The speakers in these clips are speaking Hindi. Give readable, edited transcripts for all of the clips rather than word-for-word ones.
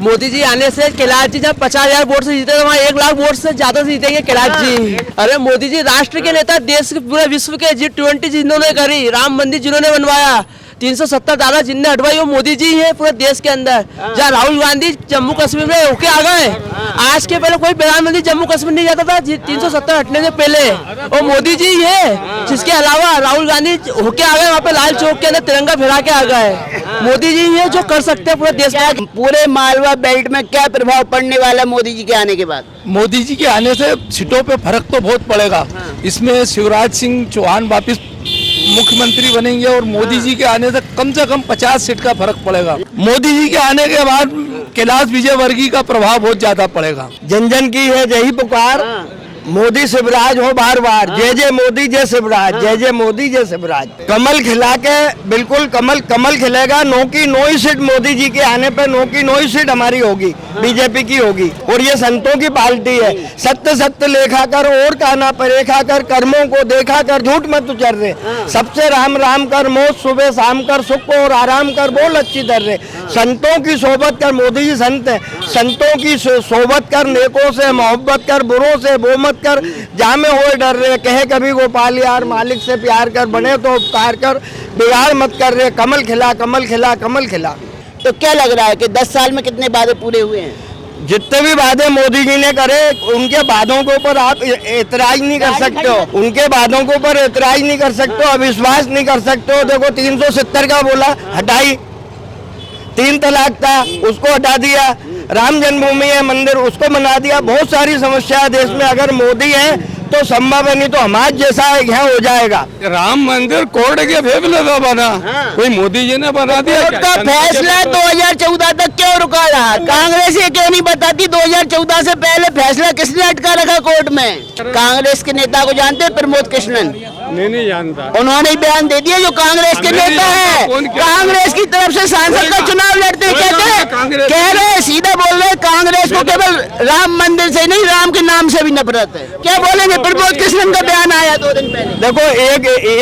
मोदी जी आने से कैलाश जी जब 50,000 वोट से जीते तो वहाँ 1 लाख वोट से ज्यादा से जीतेंगे कैलाश जी। अरे मोदी जी राष्ट्र के नेता, देश के पूरे विश्व के G20 जिन्होंने करी, राम मंदिर जिन्होंने बनवाया, 370 धारा जिनने हटवाई वो मोदी जी हैं पूरे देश के अंदर। जहाँ राहुल गांधी जम्मू कश्मीर में होके आ गए, आज के पहले कोई प्रधानमंत्री जम्मू कश्मीर नहीं जाता था 370 हटने से पहले, वो मोदी जी है। जिसके अलावा राहुल गांधी होके आ गए वहाँ पे लाल चौक के अंदर तिरंगा फहरा के आ गए। मोदी जी है जो कर सकते हैं पूरे देश में। पूरे मालवा बेल्ट में क्या प्रभाव पड़ने वाला है मोदी जी के आने के बाद? मोदी जी के आने से सीटों पे फर्क तो बहुत पड़ेगा। इसमें शिवराज सिंह चौहान वापिस मुख्यमंत्री बनेंगे और मोदी जी के आने से कम 50 सीट का फर्क पड़ेगा। मोदी जी के आने के बाद कैलाश विजयवर्गीय का प्रभाव बहुत ज्यादा पड़ेगा। जन जन की है यही पुकार, मोदी शिवराज हो बार बार, जय जय मोदी जय शिवराज, जय जय मोदी जय शिवराज। कमल खिला के बिल्कुल कमल खिलेगा। 9 की 9 ही सीट मोदी जी के आने पे 9 की 9 ही सीट हमारी होगी, बीजेपी की होगी। और ये संतों की पार्टी है, सत्य सत्य लेखा कर और काना परेखा कर, कर्मों को देखा कर झूठ मत उचर रे, सबसे राम राम कर, मौत सुबह शाम कर, सुख और आराम कर, बोल अच्छी दर रे। संतों की सोबत कर, मोदी जी संत है, संतों की सोबत कर, नेकों से मोहब्बत कर, बुरों से वो मत कर, जामे होए डर रे, कहे कभी गोपाल यार, मालिक से प्यार कर, बने तो उपकार कर, बिगाड़ मत कर रे, कमल खिला कमल खिला कमल खिला। तो क्या लग रहा है कि 10 साल में कितने वादे पूरे हुए हैं? जितने भी वादे मोदी जी ने करे उनके वादों के ऊपर आप एतराज नहीं कर सकते हो, उनके वादों के ऊपर एतराज नहीं कर सकते हो, अविश्वास नहीं कर सकते हो। देखो 370 का बोला, हटाई। 3 तलाक था, उसको हटा दिया। राम जन्मभूमि है मंदिर, उसको बना दिया। बहुत सारी समस्या देश में, अगर मोदी है तो संभव है, नहीं तो हमारे जैसा यहाँ हो जाएगा। राम मंदिर कोर्ट के फैसले का बना, कोई मोदी जी ने बना दिया? कोर्ट का फैसला 2014 तक क्यों रुका रहा? कांग्रेस ये क्यों नहीं बताती 2014 से पहले फैसला किसने अटका रखा कोर्ट में? कांग्रेस के नेता को जानते हैं, प्रमोद कृष्णन? नहीं जानता। उन्होंने ही बयान दे दिया, जो कांग्रेस के नेता है, कांग्रेस की तरफ से सांसद का चुनाव लड़ते, कहते हैं, कह रहे सीधा बोल रहे कांग्रेस को केवल राम मंदिर से नहीं, राम के नाम से भी नफरत है। क्या बोलेंगे? प्रमोद कृष्णन का बयान आया 2 दिन पहले। देखो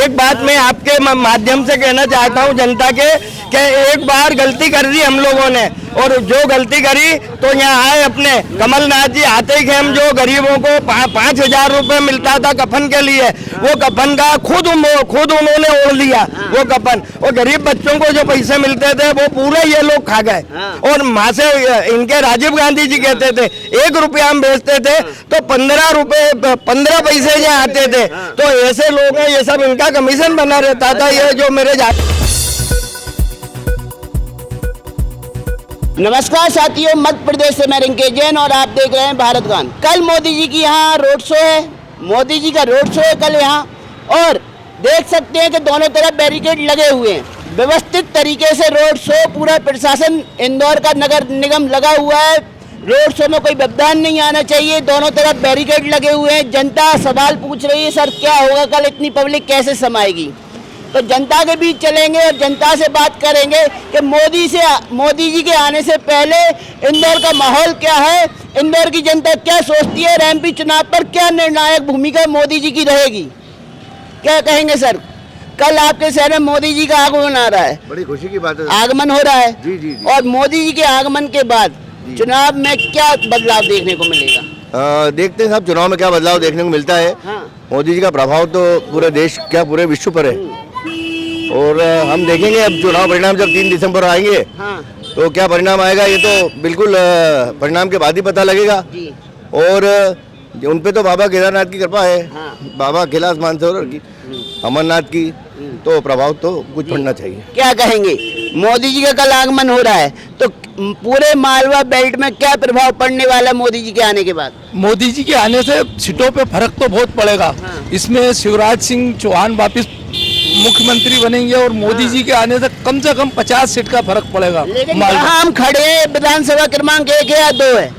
एक बात मैं आपके माध्यम से कहना चाहता हूँ जनता के, कि एक बार गलती कर दी हम लोगों ने, और जो गलती करी तो यहाँ आए अपने कमलनाथ जी, आते ही हम जो गरीबों को 5,000 रुपए मिलता था कफन के लिए, वो कफन का खुद उन्होंने ओढ़ लिया वो कफन, और गरीब बच्चों को जो पैसे मिलते थे वो पूरे ये लोग खा गए। और वहाँ से इनके राजीव गांधी जी कहते थे 1 रुपया हम बेचते थे तो 15 पैसे यहाँ आते थे। तो ऐसे लोग हैं, ये सब इनका कमीशन बना रहता था। ये जो मेरे नमस्कार साथियों, मध्य प्रदेश से मैं रिंकेश जैन और आप देख रहे हैं भारत गान। कल मोदी जी की यहाँ रोड शो है, मोदी जी का रोड शो है कल यहाँ, और देख सकते हैं कि दोनों तरफ बैरिकेड लगे हुए हैं। व्यवस्थित तरीके से रोड शो, पूरा प्रशासन इंदौर का नगर निगम लगा हुआ है। रोड शो में कोई व्यवधान नहीं आना चाहिए, दोनों तरफ बैरिकेड लगे हुए हैं। जनता सवाल पूछ रही है, सर क्या होगा कल, इतनी पब्लिक कैसे समाएगी? तो जनता के बीच चलेंगे और जनता से बात करेंगे कि मोदी जी के आने से पहले इंदौर का माहौल क्या है, इंदौर की जनता क्या सोचती है, एमपी चुनाव पर क्या निर्णायक भूमिका मोदी जी की रहेगी। क्या कहेंगे सर? कल आपके शहर में मोदी जी का आगमन आ रहा है, बड़ी खुशी की बात है। आगमन हो रहा है जी, जी, जी। और मोदी जी के आगमन के बाद चुनाव में क्या बदलाव देखने को मिलेगा? देखते हैं साहब, चुनाव में क्या बदलाव देखने को मिलता है। मोदी जी का प्रभाव तो पूरे देश, क्या पूरे विश्व पर है, और हम देखेंगे अब चुनाव परिणाम जब 3 दिसंबर आएंगे तो क्या परिणाम आएगा, ये तो बिल्कुल परिणाम के बाद ही पता लगेगा। और उन पे तो बाबा केदारनाथ की कृपा है, बाबा कैलाश मानसरोवर की, अमरनाथ की, तो प्रभाव तो कुछ पड़ना चाहिए। क्या कहेंगे? मोदी जी का कल आगमन हो रहा है तो पूरे मालवा बेल्ट में क्या प्रभाव पड़ने वाला है मोदी जी के आने के बाद? मोदी जी के आने से सीटों पे फर्क तो बहुत पड़ेगा। इसमें शिवराज सिंह चौहान वापिस मुख्यमंत्री बनेंगे और मोदी जी के आने से कम 50 सीट का फर्क पड़ेगा। लेकिन हम खड़े हैं, विधानसभा क्रमांक 1 है या 2 है?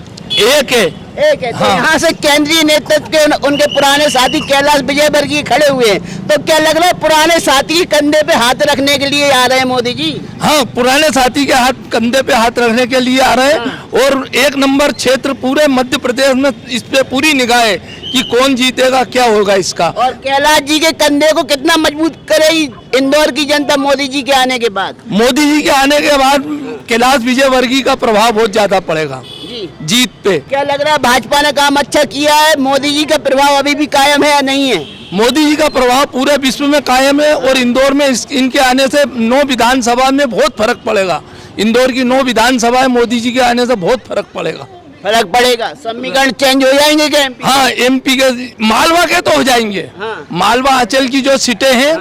1 है। एक है। तो यहाँ से केंद्रीय नेतृत्व के उनके पुराने साथी कैलाश विजयवर्गीय खड़े हुए हैं, तो क्या लग रहा है पुराने साथी के कंधे पे हाथ रखने के लिए आ रहे हैं मोदी जी? हाँ, पुराने साथी के कंधे पे हाथ रखने के लिए आ रहे हैं। और 1 नंबर क्षेत्र पूरे मध्य प्रदेश में, इस पे पूरी निगाह है कि कौन जीतेगा, क्या होगा इसका। और कैलाश जी के कंधे को कितना मजबूत करेगी इंदौर की जनता मोदी जी के आने के बाद? मोदी जी के आने के बाद कैलाश विजयवर्गीय का प्रभाव बहुत ज्यादा पड़ेगा जी। जीत पे। क्या लग रहा है भाजपा ने काम अच्छा किया है, मोदी जी का प्रभाव अभी भी कायम है या नहीं है? मोदी जी का प्रभाव पूरे विश्व में कायम है और इंदौर में इनके आने से 9 विधानसभा में बहुत फर्क पड़ेगा। इंदौर की 9 विधानसभा मोदी जी के आने से बहुत फर्क पड़ेगा। फर्क पड़ेगा, समीकरण चेंज हो जाएंगे क्या MP? हाँ, एमपी के मालवा के तो हो जाएंगे। हाँ। मालवा अंचल की जो सीटें हैं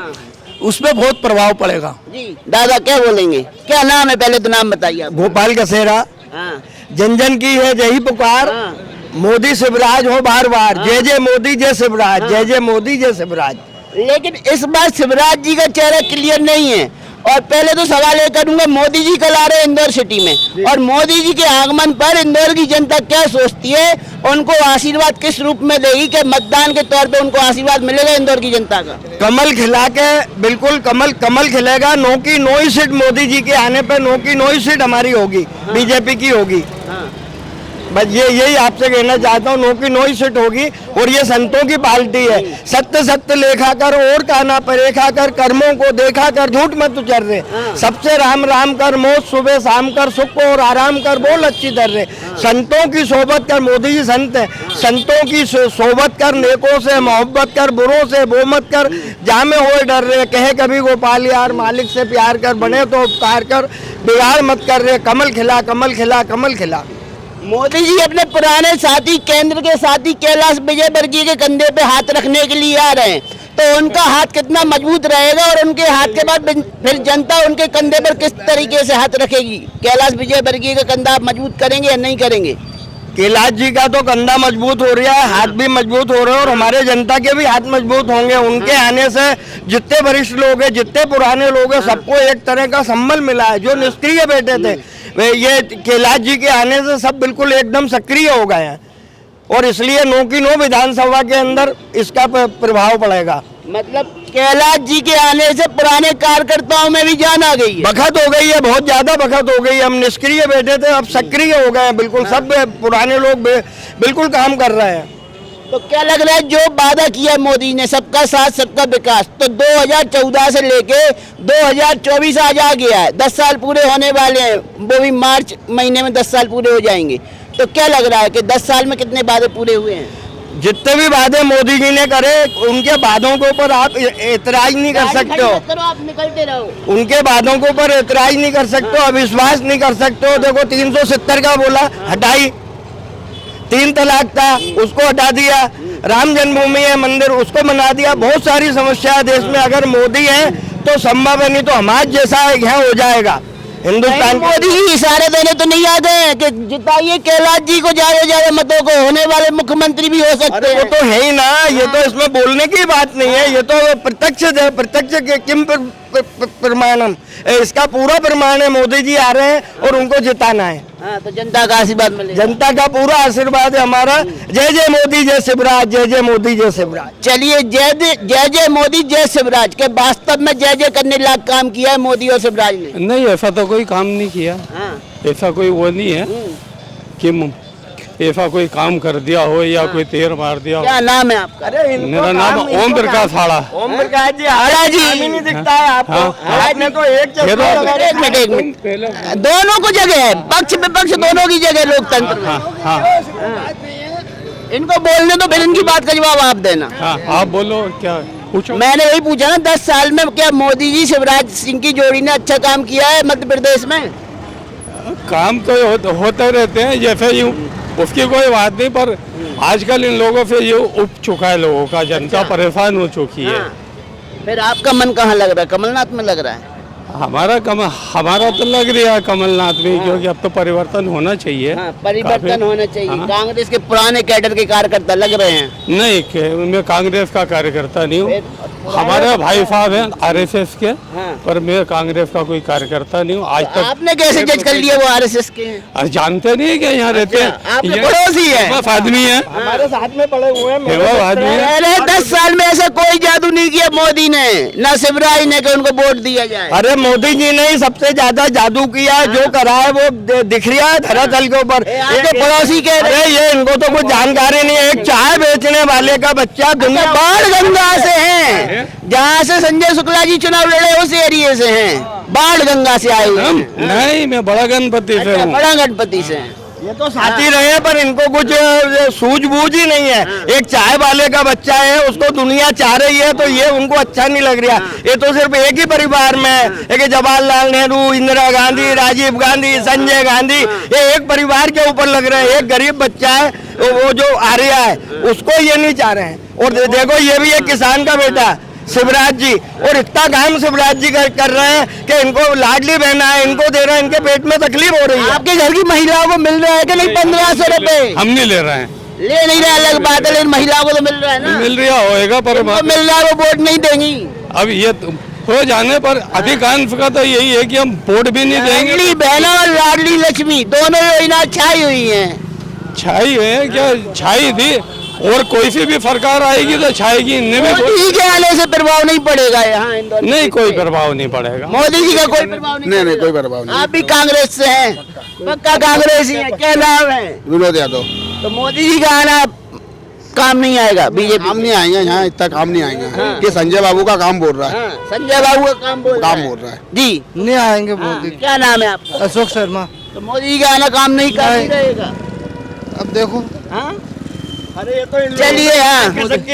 उसमें बहुत प्रभाव पड़ेगा। जी दादा क्या बोलेंगे, क्या नाम है, पहले तो नाम बताइए आप। भोपाल का सेहरा, हाँ। जन जन की है यही पुकार, हाँ। मोदी शिवराज हो बार बार, जय जय मोदी जय शिवराज, जय जय मोदी जय शिवराज। लेकिन इस बार शिवराज जी का चेहरा क्लियर नहीं है। और पहले तो सवाल ये करूंगा, मोदी जी कल आ रहे हैं इंदौर सिटी में, और मोदी जी के आगमन पर इंदौर की जनता क्या सोचती है, उनको आशीर्वाद किस रूप में देगी, कि मतदान के तौर पे उनको आशीर्वाद मिलेगा इंदौर की जनता का? कमल खिला के, बिल्कुल कमल कमल खिलेगा। 9 की 9 ही सीट मोदी जी के आने पे 9 की 9 ही सीट हमारी होगी, बीजेपी की होगी। बस यही आपसे कहना चाहता हूँ, 9 की 9 ही सीट होगी। और ये संतों की पार्टी है, सत्य सत्य लेखा कर और काना परेखा कर, कर्मों को देखा कर झूठ मत उचर रे, सबसे राम राम कर, मौत सुबह शाम कर, सुख और आराम कर, बोल अच्छी दर रे। संतों की सोबत कर, मोदी जी संत है, संतों की सोबत कर, नेकों से मोहब्बत कर, बुरों से वो मत कर, जामे होए डर रे, कहे कभी गोपाल यार, मालिक से प्यार कर, बने तो उपकार कर, बिगाड़ मत कर रे, कमल खिला कमल खिला कमल खिला। मोदी जी अपने पुराने साथी, केंद्र के साथी कैलाश विजयवर्गीय के कंधे पे हाथ रखने के लिए आ रहे हैं, तो उनका हाथ कितना मजबूत रहेगा, और उनके हाथ के बाद फिर जनता उनके कंधे पर किस तरीके से हाथ रखेगी? कैलाश विजयवर्गीय का कंधा आप मजबूत करेंगे या नहीं करेंगे? कैलाश जी का तो कंधा मजबूत हो रहा है, हाथ भी मजबूत हो रहे हैं, और हमारे जनता के भी हाथ मजबूत होंगे। उनके आने से जितने वरिष्ठ लोग हैं, जितने पुराने लोग हैं, सबको एक तरह का संबल मिला है। जो निष्क्रिय बैठे थे, वे ये कैलाश जी के आने से सब बिल्कुल एकदम सक्रिय हो गए हैं, और इसलिए 9 की 9 विधानसभा के अंदर इसका प्रभाव पड़ेगा। मतलब कैलाश जी के आने से पुराने कार्यकर्ताओं में भी जान आ गई है, बखत हो गई है, बहुत ज्यादा बखत हो गई है। हम निष्क्रिय बैठे थे, अब सक्रिय हो गए हैं बिल्कुल। सब पुराने लोग बिल्कुल काम कर रहे हैं। तो क्या लग रहा है, जो वादा किया मोदी ने, सबका साथ सबका विकास, तो 2014 से लेके 2024 आज आ गया है, 10 साल पूरे होने वाले हैं, वो भी मार्च महीने में 10 साल पूरे हो जाएंगे। तो क्या लग रहा है कि 10 साल में कितने वादे पूरे हुए हैं? जितने भी वादे मोदी जी ने करे, उनके वादों के ऊपर आप एतराज नहीं कर सकते हो, आप निकलते रहो। उनके वादों के ऊपर एतराज नहीं कर सकते हो, अविश्वास नहीं कर सकते हो। देखो 370 का बोला, हटाई, 3 तलाक था, उसको हटा दिया, राम जन्मभूमि है मंदिर, उसको बना दिया। बहुत सारी समस्या है देश में, अगर मोदी है तो संभव है, नहीं तो हमारे जैसा यहाँ हो जाएगा हिंदुस्तान। मोदी जी इशारे देने तो नहीं आ गए हैं कि जिताइए कैलाश जी को ज्यादा मतों को, होने वाले मुख्यमंत्री भी हो सकते हैं। वो तो है ही ना, ये तो इसमें बोलने की बात नहीं है, ये तो प्रत्यक्ष किम प्रमाणम, इसका पूरा प्रमाण है। मोदी जी आ रहे हैं और उनको जिताना है। हाँ, तो जनता का आशीर्वाद मिलेगा, जनता का पूरा आशीर्वाद है हमारा। जय जय मोदी जय शिवराज, जय जय मोदी जय शिवराज। चलिए, जय जय मोदी जय शिवराज के वास्तव में जय जय करने लायक काम किया है मोदी और शिवराज ने? नहीं, ऐसा तो कोई काम नहीं किया। हाँ। ऐसा कोई वो नहीं है कि ऐसा कोई काम कर दिया हो या कोई तीर मार दिया हो। क्या नाम है आपका? मेरा नाम ओम प्रकाश हाड़ा। ओम प्रकाश जी, हाड़ा जी नहीं दिखता है आपको? आपने तो एक एक मिनट, दोनों को जगह है, पक्ष विपक्ष दोनों की जगह लोकतंत्र में। इनको बोलने तो फिर इनकी बात का जवाब आप देना। हाँ, आप बोलो, क्या पूछो। मैंने वही पूछा ना, 10 साल में क्या मोदी जी शिवराज सिंह की जोड़ी ने अच्छा काम किया है मध्य प्रदेश में? काम तो होते रहते हैं, जैसे यूँ उसकी कोई बात नहीं, पर आजकल इन लोगों से ये उब चुका है लोगों का, जनता परेशान हो चुकी है। फिर आपका मन कहाँ लग रहा है? कमलनाथ में लग रहा है? हमारा तो लग रहा है कमलनाथ में, क्योंकि अब तो परिवर्तन होना चाहिए। हाँ, परिवर्तन होना चाहिए। हाँ। कांग्रेस के पुराने कैडर के कार्यकर्ता लग रहे हैं। नहीं, मैं कांग्रेस का कार्यकर्ता नहीं हूँ, हमारे भाई साहब हैं आरएसएस के, पर मैं कांग्रेस का कोई कार्यकर्ता नहीं हूँ आज तक। आपने कैसे जज कर लिया वो आरएसएस के हैं? अरे जानते नहीं क्या यहाँ रहते हैं, आप पड़ोसी है, आदमी है, हमारे साथ में पड़े हुए हैं, आदमी है। अरे 10 साल में ऐसा कोई जादू नहीं किया मोदी ने, ना शिवराज ने, कि उनको वोट दिया जाए। अरे मोदी जी ने ही सबसे ज्यादा जादू किया है, जो करा है वो दिख रहा है धरातल के ऊपर। आपके पड़ोसी कह रहे अरे ये इनको तो कुछ जानकारी नहीं है। एक चाय बेचने वाले का बच्चा दुनिया बाढ़ गंगा से हैं, जहाँ से संजय शुक्ला जी चुनाव लड़े उस एरिया से हैं, बाढ़ गंगा से आए हुए हम हैं। नहीं, मैं बड़ा गणपति से अच्छा, हूँ। बड़ा गणपति से हैं। ये तो साथी रहे पर इनको कुछ सूझबूझ ही नहीं है। एक चाय वाले का बच्चा है, उसको दुनिया चाह रही है, तो ये उनको अच्छा नहीं लग रहा। ये तो सिर्फ एक ही परिवार में है, एक जवाहरलाल नेहरू, इंदिरा गांधी, राजीव गांधी, संजय गांधी, ये एक परिवार के ऊपर लग रहे हैं। एक गरीब बच्चा है, वो जो आर्या है, उसको ये नहीं चाह रहे हैं। और देखो ये भी एक किसान का बेटा है, शिवराज जी, और इतना काम शिवराज जी कर रहे हैं कि इनको लाडली बहना है, इनको दे रहे हैं, इनके पेट में तकलीफ हो रही है। आपके घर की महिलाओं को मिल रहा है कि नहीं 1500 रुपए? हम नहीं ले रहे हैं, ले नहीं रहा अलग बात है, लेकिन महिलाओं को तो मिल रहा है ना। मिल रहा होएगा पर उनको मिल रहा है, वो वोट नहीं देंगी। अब ये हो जाने पर अधिकांश का तो यही है कि हम वोट भी नहीं देंगे। लाडली बहना और लाडली लक्ष्मी दोनों योजना छाई हुई है। छाई है क्या, छाई थी, और कोई सी भी सरकार आएगी तो छाएगी, इनमें भी मोदी जी के आने से प्रभाव नहीं पड़ेगा यहाँ इंदौर नहीं, सीट कोई पे। प्रभाव नहीं पड़ेगा। मोदी जी का कोई प्रभाव नहीं। नहीं कोई प्रभाव आप भी कांग्रेस से हैं, पक्का कांग्रेस ही है। क्या नाम है? विनोद यादव। तो मोदी जी का आना काम नहीं आएगा बीजेपी? हम नहीं आएंगे यहाँ, इतना काम नहीं आएंगे। ये संजय बाबू का काम बोल रहा है, संजय बाबू का काम बोल रहा है। जी। नहीं आएंगे क्या नाम है आपका? अशोक शर्मा। तो मोदी जी का आना काम नहीं कर ही रहेगा। अब देखो, हाँ? अरे ये तो चलिए,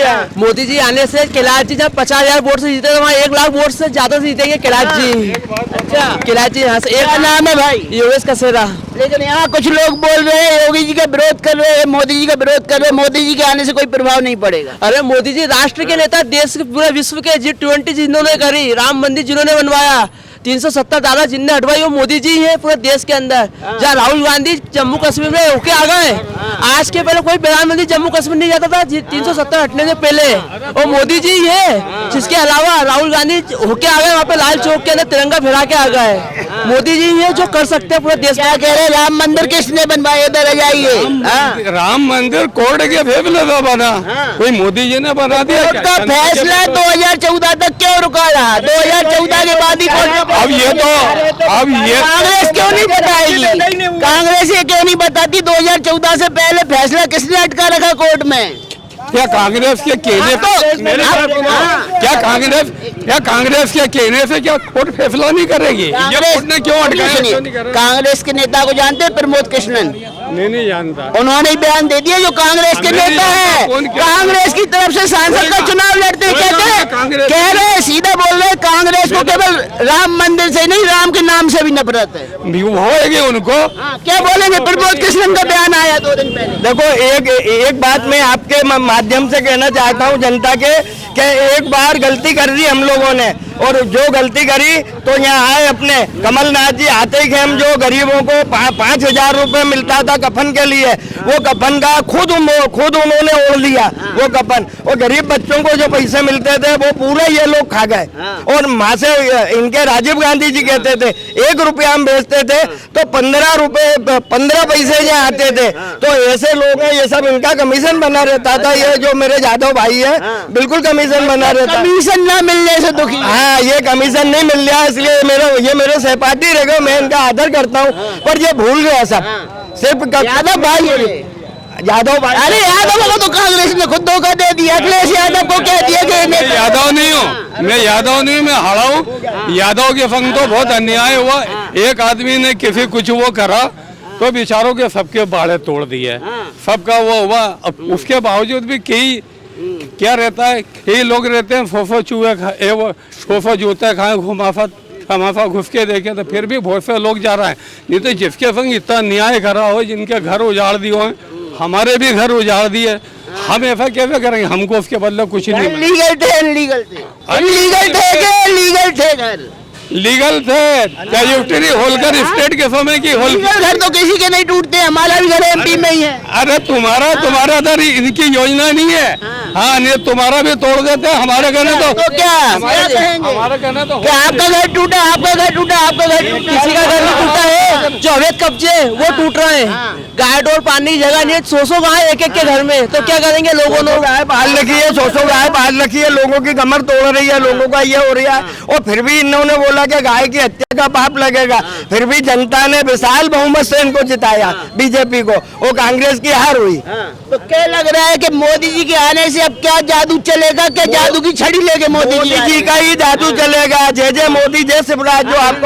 हाँ। मोदी जी आने से कैलाश जी जब 50,000 वोट से जीते तो वहाँ 1 लाख वोट से ज्यादा से जीतेंगे कैलाश जी। अच्छा, कैलाश जी यहाँ से क्या नाम है भाई? योगेश कसेरा। लेकिन यहाँ कुछ लोग बोल रहे हैं योगी जी का विरोध कर रहे हैं, मोदी जी का विरोध कर रहे हैं, मोदी जी के आने से कोई प्रभाव नहीं पड़ेगा। अरे मोदी जी राष्ट्र के नेता, देश के पूरे विश्व के G20 जिन्होंने करी, राम मंदिर जिन्होंने बनवाया, 370 धारा जिनने हटवाई, वो मोदी जी हैं पूरे देश के अंदर। जहाँ राहुल गांधी जम्मू कश्मीर में होके आ गए, आज के पहले कोई प्रधानमंत्री जम्मू कश्मीर नहीं जाता था 370 हटने से पहले, और मोदी जी है। जिसके अलावा राहुल गांधी होके आ गए, वहाँ पे लाल चौक के अंदर तिरंगा फहरा के आ गए। मोदी जी है जो कर सकते हैं पूरे देश क्या कह रहे हैं? राम मंदिर किसने बनवाया? इधर आ जाइए। राम मंदिर कोर्ट के फैसले से बना, कोई मोदी जी ने बना दिया कोर्ट क्या? का फैसला 2014 तक क्यों रुका रहा? 2014 के बाद ही कोर्ट। अब ये कांग्रेस क्यों नहीं बताएगी? कांग्रेस ये क्यों नहीं बताती 2014 से पहले फैसला किसने अटका रखा कोर्ट में? क्या कांग्रेस के कहने तो- मेरे साथ सुनो। क्या कांग्रेस के कहने से क्या कोर्ट फैसला नहीं करेगी? ये कोर्ट ने क्यों अटकाया? सुनिए, क्यों नहीं कर रहा? कांग्रेस के नेता को जानते हैं? प्रमोद कृष्णन। नहीं जानता। उन्होंने बयान दे दिया, जो कांग्रेस के हमें नहीं नेता है, जानता, कौन क्या? कांग्रेस की तरफ से सांसद का चुनाव लड़ते हैं। कोई कहते जानता हैं, कांग्रेस? कह रहे हैं, सीधा बोल रहे हैं, कांग्रेस को केवल राम मंदिर से नहीं, राम के नाम से भी नफरत है। होएगी उनको। क्या बोलेंगे? प्रमोद कृष्णन का बयान आया 2 दिन पहले। देखो एक बात मैं आपके माध्यम से कहना चाहता हूँ जनता के, कि एक बार गलती कर दी हम लोगों ने, और जो गलती करी तो यहाँ आए अपने कमलनाथ जी आते ही हम जो गरीबों को 5,000 रुपए मिलता था कफन के लिए, वो कफन का खुद उन्होंने ओढ़ लिया वो कफन, और गरीब बच्चों को जो पैसे मिलते थे वो पूरे ये लोग खा गए। और माँ से इनके राजीव गांधी जी कहते थे 1 रुपया हम बेचते थे तो 15 पैसे यहाँ आते थे। तो ऐसे लोग हैं, ये सब इनका कमीशन बना रहता था। ये जो मेरे जादव भाई है बिल्कुल कमीशन बना रहता। कमीशन ना मिलने से दुखी। हाँ, ये कमीशन नहीं मिल रहा, इसलिए ये मेरे सहपाठी रह गए, मैं इनका आदर करता हूँ, पर ये भूल गया सब। सिर्फ यादव भाई है। यादव भाई। अरे यादव को तो कांग्रेस ने खुद धोखा दे दिया। अखिलेश यादव को कह दिया कि मैं यादव नहीं हूँ, मैं हाड़ा हूँ। यादव के संग तो बहुत अन्याय हुआ। एक आदमी ने किसी कुछ वो करा तो बेचारों के सबके बाड़े तोड़ दिए, सबका वो हुआ। अब उसके बावजूद भी कई क्या रहता है, कई लोग रहते हैं फोफो चूहे खाए, वो फोफो जूते खाए, घुमाफा घुस के देखे, तो फिर भी बहुत से लोग जा रहा है। नहीं तो जिसके संग इतना न्याय करा हो, जिनके घर उजाड़ दिए हो, हमारे भी घर उजाड़ दिए, हम ऐसा कैसे करेंगे? हमको उसके बदले कुछ नहीं मिला। लीगल थे, इनलीगल थे, इनलीगल थे के लीगल थे घर। लीगल थे क्या? यूटिलिटी होलकर स्टेट के समय की होल। लीगल घर तो किसी के नहीं टूटते, हमारा भी घर एमपी में ही है। अरे तुम्हारा दर इनकी योजना नहीं है। हाँ, नहीं तुम्हारा भी तोड़ देते, हमारे कहने तो क्या कहेंगे? हमारा कहना तो क्या आपका घर टूटा, आपका घर टूटा, आपका घर टूटा? किसी का घर नहीं टूटा है। जो अवैध कब्जे वो टूट रहे हैं। गाय डोर पालने की जगह नहीं है, 100 गाय एक के घर में, तो क्या करेंगे लोगों ने? गाय पाल रखी है, 100 गाय पाल रखी है, लोगों की कमर तोड़ रही है, लोगों का ये हो रहा है, और फिर भी इन्होंने बोला कि गाय की हत्या का पाप लगेगा। फिर भी जनता ने विशाल बहुमत से इनको जिताया, बीजेपी को, और कांग्रेस की हार हुई। तो क्या लग रहा है कि मोदी जी के आने से अब क्या जादू चलेगा? क्या जादू की छड़ी लेके मोदी मोदी जी का ही जादू चलेगा। जय जय मोदी, जय शिवराज, जो आपको